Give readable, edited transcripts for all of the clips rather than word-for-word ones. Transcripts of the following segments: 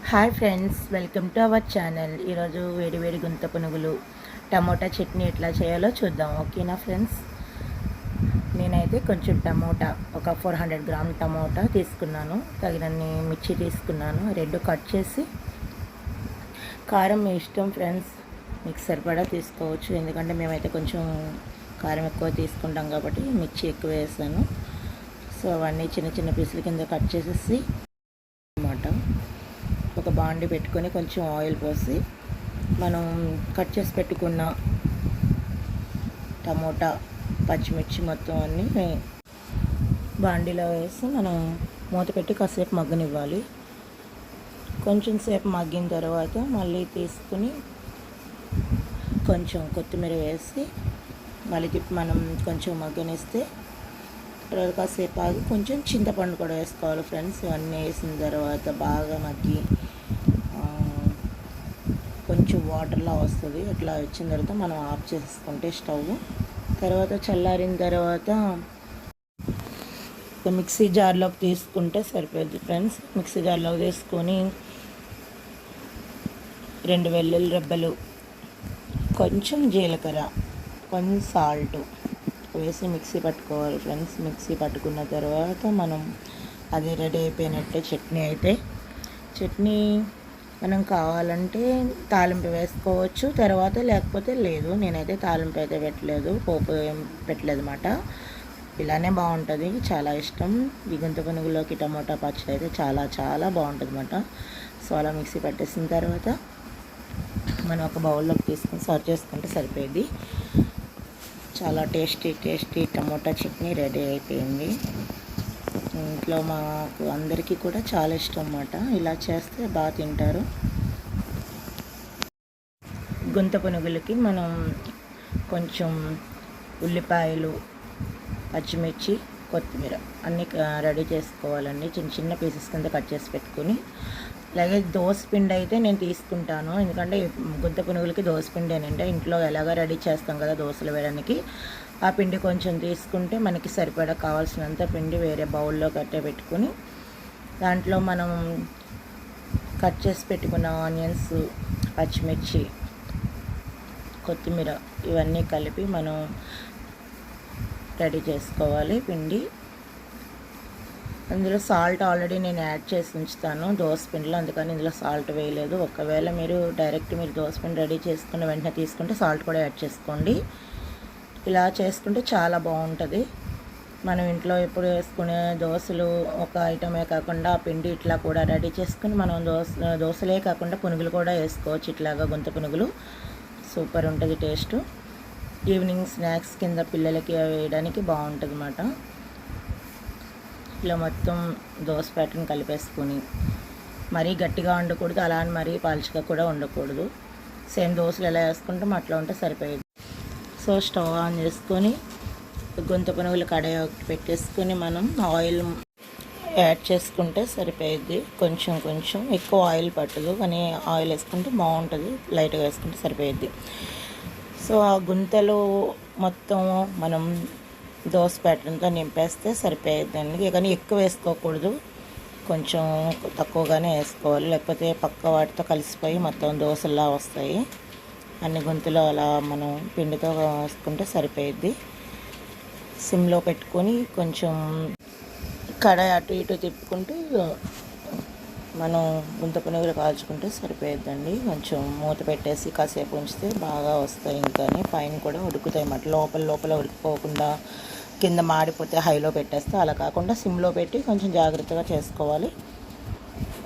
Hi friends, welcome to our channel. ఈరోజు వేడి వేడి గుంత పునుగులు టమోటా చట్నీ ఎట్లా చేయాలో చూద్దాం. ఓకేనా ఫ్రెండ్స్? నేనైతే కొంచెం టమోటా ఒక 400 గ్రామ్ టమోటా తీసుకున్నాను. తగినన్ని మిర్చి తీసుకున్నాను. రెండు కట్ చేసి, కారం మీ ఇష్టం ఫ్రెండ్స్, మీకు సరిపడా తీసుకోవచ్చు. ఎందుకంటే మేమైతే కొంచెం కారం ఎక్కువ తీసుకుంటాం కాబట్టి మిర్చి ఎక్కువ వేసాను. సో అవన్నీ చిన్న చిన్న పీసుల కింద కట్ చేసేసి అన్నమాట. ఒక బాండి పెట్టుకొని కొంచెం ఆయిల్ పోసి మనం కట్ చేసి పెట్టుకున్న టమోటా, పచ్చిమిర్చి మొత్తం అన్నీ బాండీలో వేసి మనం మూత పెట్టి కాసేపు మగ్గనివ్వాలి. కొంచెం సేపు మగ్గిన తర్వాత మళ్ళీ తీసుకుని కొంచెం కొత్తిమీర వేసి మళ్ళీ తిప్పి మనం కొంచెం మగ్గనిస్తే కాసేపు ఆగి కొంచెం చింతపండు కూడా వేసుకోవాలి ఫ్రెండ్స్. ఇవన్నీ వేసిన తర్వాత బాగా మగ్గి కొంచెం వాటర్లా వస్తుంది. అట్లా వచ్చిన తర్వాత మనం ఆఫ్ చేసుకుంటే స్టవ్, తర్వాత చల్లారిన తర్వాత మిక్సీ జార్లోకి తీసుకుంటే సరిపోద్ది ఫ్రెండ్స్. మిక్సీ జార్లోకి తీసుకొని 2 వెల్లుల్లి రెబ్బలు, కొంచెం జీలకర్ర, కొంచెం సాల్ట్ వేసి మిక్సీ పట్టుకోవాలి ఫ్రెండ్స్. మిక్సీ పట్టుకున్న తర్వాత మనం అది రెడీ అయిపోయినట్టే. చట్నీ మనం కావాలంటే తాలింపు వేసుకోవచ్చు తర్వాత, లేకపోతే లేదు. నేనైతే తాలింపు అయితే పెట్టలేదు, పోపు ఏం పెట్టలేదు అన్నమాట. ఇలానే బాగుంటుంది, చాలా ఇష్టం. ఈ గుంత పునుగులోకి టమోటా పచ్చడి అయితే చాలా చాలా బాగుంటుంది అన్నమాట. సో అలా మిక్సీ పట్టేసిన తర్వాత మనం ఒక బౌల్లోకి తీసుకొని సర్వ్ చేసుకుంటే సరిపోయింది. చాలా టేస్టీ టమోటా చట్నీ రెడీ అయిపోయింది. ఇంట్లో మాకు అందరికీ కూడా చాలా ఇష్టం అన్నమాట. ఇలా చేస్తే బాగా తింటారు. గుంత పునుగులకి మనం కొంచెం ఉల్లిపాయలు, పచ్చిమిర్చి, కొత్తిమీర అన్నీ రెడీ చేసుకోవాలండి. చిన్న చిన్న పీసెస్ కింద కట్ చేసి పెట్టుకుని, అలాగే దోసపిండి అయితే నేను తీసుకుంటాను. ఎందుకంటే గుంత పునుగులకి దోసపిండి అంటే ఇంట్లో ఎలాగ రెడీ చేస్తాం కదా దోశలు వేయడానికి, ఆ పిండి కొంచెం తీసుకుంటే మనకి సరిపడా కావాల్సినంత పిండి వేరే బౌల్లో కట్టే పెట్టుకుని, దాంట్లో మనం కట్ చేసి పెట్టుకున్న ఆనియన్స్, పచ్చిమిర్చి, కొత్తిమీర ఇవన్నీ కలిపి మనం రెడీ చేసుకోవాలి పిండి. అందులో సాల్ట్ ఆల్రెడీ నేను యాడ్ చేసి ఉంచుతాను దోసపిండిలో, అందుకని ఇందులో సాల్ట్ వేయలేదు. ఒకవేళ మీరు దోసపిండి రెడీ చేసుకుని వెంటనే తీసుకుంటే సాల్ట్ కూడా యాడ్ చేసుకోండి. ఇలా చేసుకుంటే చాలా బాగుంటుంది. మనం ఇంట్లో ఎప్పుడు వేసుకునే దోశలు ఒక ఐటమే కాకుండా ఆ పిండి ఇట్లా కూడా రెడీ చేసుకుని మనం దోశలే కాకుండా పునుగులు కూడా వేసుకోవచ్చు. ఇట్లాగా గుంత పునుగులు సూపర్ ఉంటుంది టేస్ట్. ఈవినింగ్ స్నాక్స్ కింద పిల్లలకి వేయడానికి బాగుంటుంది అన్నమాట. ఇలా మొత్తం దోశ ప్యాటర్న్ కలిపేసుకొని, మరీ గట్టిగా ఉండకూడదు, అలా అని మరీ పాల్చిగా కూడా ఉండకూడదు. సేమ్ దోశలు ఎలా వేసుకుంటాం అట్లా ఉంటే సరిపోయేది. సో స్టవ్ ఆన్ చేసుకొని గుంత పునుగులు కడాయి ఒకటి పెట్టేసుకొని మనం ఆయిల్ యాడ్ చేసుకుంటే సరిపోయేది. కొంచెం ఎక్కువ ఆయిల్ పట్టదు, కానీ ఆయిల్ వేసుకుంటే బాగుంటుంది. లైట్గా వేసుకుంటే సరిపోయేది. సో ఆ గుంతలో మొత్తం మనం దోశ ప్యాటర్న్తో నింపేస్తే సరిపోయేదండి. కానీ ఎక్కువ వేసుకోకూడదు, కొంచెం తక్కువగానే వేసుకోవాలి, లేకపోతే పక్క వాటితో కలిసిపోయి మొత్తం దోశలా వస్తాయి. అన్ని గుంతలు అలా మనం పిండితో వేసుకుంటే సరిపోయిద్ది. సిమ్లో పెట్టుకొని కొంచెం కడాయి అటు ఇటు తిప్పుకుంటూ మనం గుంత పునుగులు కాల్చుకుంటే సరిపోయిద్దండి. కొంచెం మూత పెట్టేసి కాసేపు ఉంచితే బాగా వస్తాయి. ఇంకానే పైన కూడా ఉడుకుతాయి అన్నమాట. లోపల ఉడికిపోకుండా కింద మాడిపోతే హైలో పెట్టేస్తే, అలా కాకుండా సిమ్లో పెట్టి కొంచెం జాగ్రత్తగా చేసుకోవాలి.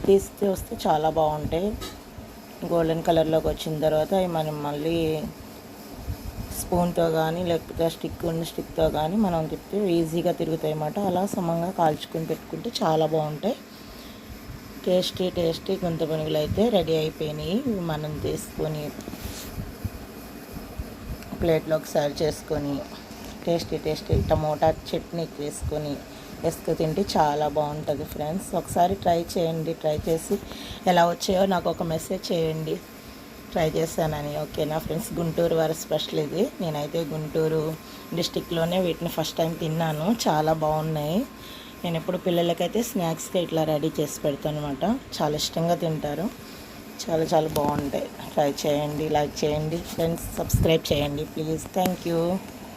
తీస్తే వస్తే చాలా బాగుంటాయి. గోల్డెన్ కలర్లోకి వచ్చిన తర్వాత మనం మళ్ళీ స్పూన్తో కానీ లేకపోతే స్టిక్తో కానీ మనం తిప్పితే ఈజీగా తిరుగుతాయి అన్నమాట. అలా సమంగా కాల్చుకొని పెట్టుకుంటే చాలా బాగుంటాయి. టేస్టీ గుంత పునుగులు అయితే రెడీ అయిపోయినాయి. మనం తీసుకొని ప్లేట్లోకి సర్వ్ చేసుకొని టేస్టీ టమోటా చట్నీ వేసుకొని తింటే చాలా బాగుంటుంది ఫ్రెండ్స్. ఒకసారి ట్రై చేయండి. ట్రై చేసి ఎలా వచ్చాయో నాకు ఒక మెసేజ్ చేయండి, ట్రై చేశానని. ఓకేనా ఫ్రెండ్స్? గుంటూరు వారి స్పెషల్ ఇది. నేనైతే గుంటూరు డిస్టిక్లోనే వీటిని ఫస్ట్ టైం తిన్నాను. చాలా బాగున్నాయి. నేను ఎప్పుడు పిల్లలకైతే స్నాక్స్గా ఇట్లా రెడీ చేసి పెడతాను అనమాట. చాలా ఇష్టంగా తింటారు. చాలా చాలా బాగుంటాయి. ట్రై చేయండి, లైక్ చేయండి ఫ్రెండ్స్, సబ్స్క్రైబ్ చేయండి ప్లీజ్. Thank you.